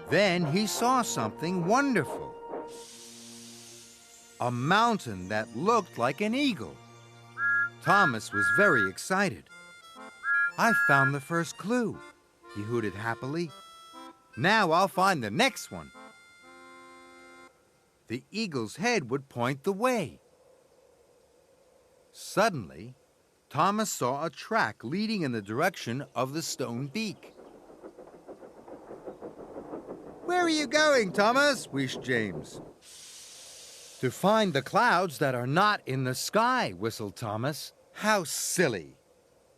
Then he saw something wonderful. A mountain that looked like an eagle. Thomas was very excited. "I found the first clue," he hooted happily. "Now I'll find the next one." The eagle's head would point the way. Suddenly, Thomas saw a track leading in the direction of the stone beak. "Where are you going, Thomas?" wished James. "To find the clouds that are not in the sky," whistled Thomas. "How silly,"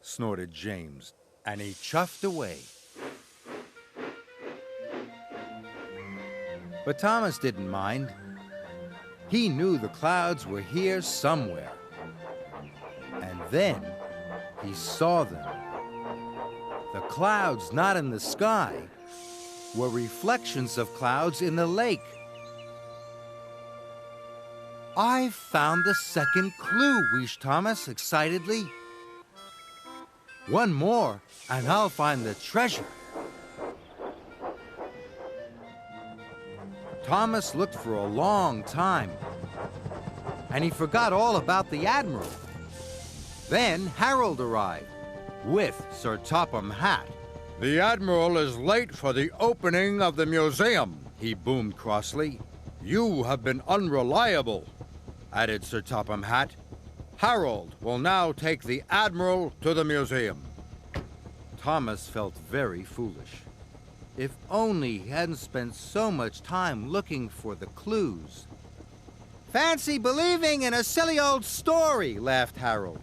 snorted James, and he chuffed away. But Thomas didn't mind. He knew the clouds were here somewhere. And then he saw them. The clouds not in the sky were reflections of clouds in the lake. "I've found the second clue," wished Thomas excitedly. "One more, and I'll find the treasure." Thomas looked for a long time, and he forgot all about the Admiral. Then Harold arrived, with Sir Topham Hatt. "The Admiral is late for the opening of the museum," he boomed crossly. "You have been unreliable," added Sir Topham Hatt. "Harold will now take the Admiral to the museum." Thomas felt very foolish. If only he hadn't spent so much time looking for the clues. "Fancy believing in a silly old story," laughed Harold.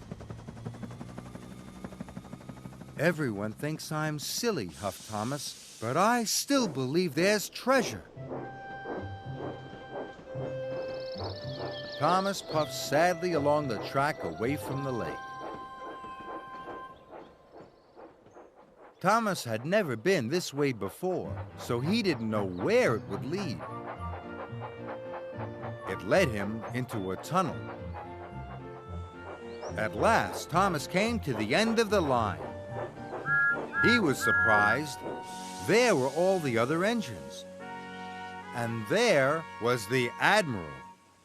"Everyone thinks I'm silly," huffed Thomas, "but I still believe there's treasure." Thomas puffed sadly along the track away from the lake. Thomas had never been this way before, so he didn't know where it would lead. It led him into a tunnel. At last, Thomas came to the end of the line. He was surprised. There were all the other engines. And there was the Admiral.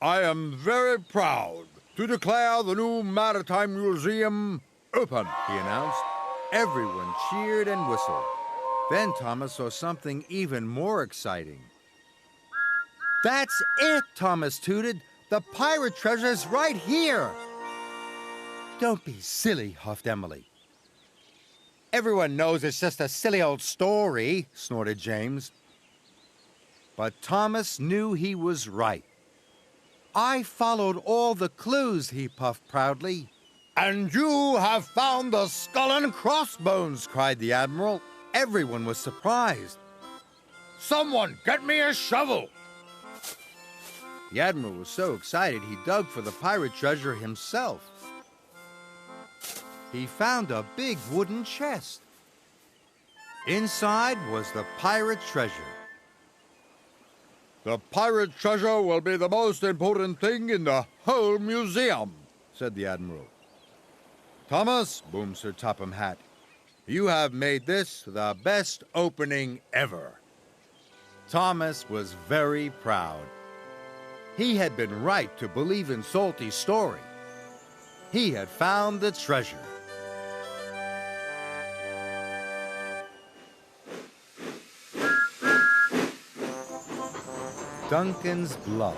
"I am very proud to declare the new Maritime Museum open," he announced. Everyone cheered and whistled. Then Thomas saw something even more exciting. "That's it," Thomas tooted. "The pirate treasure's right here." "Don't be silly," huffed Emily. "Everyone knows it's just a silly old story," snorted James. But Thomas knew he was right. "I followed all the clues," he puffed proudly. "And you have found the skull and crossbones," cried the Admiral. Everyone was surprised. "Someone get me a shovel!" The Admiral was so excited he dug for the pirate treasure himself. He found a big wooden chest. Inside was the pirate treasure. "The pirate treasure will be the most important thing in the whole museum," said the Admiral. "Thomas," boomed Sir Topham Hatt, "you have made this the best opening ever." Thomas was very proud. He had been right to believe in Salty's story. He had found the treasure. Duncan's Bluff.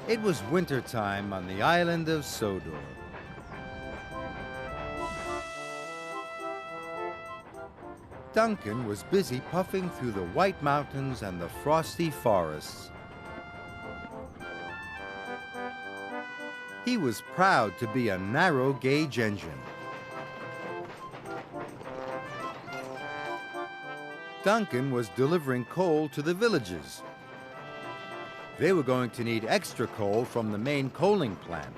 It was wintertime on the island of Sodor. Duncan was busy puffing through the white mountains and the frosty forests. He was proud to be a narrow-gauge engine. Duncan was delivering coal to the villages. They were going to need extra coal from the main coaling plant.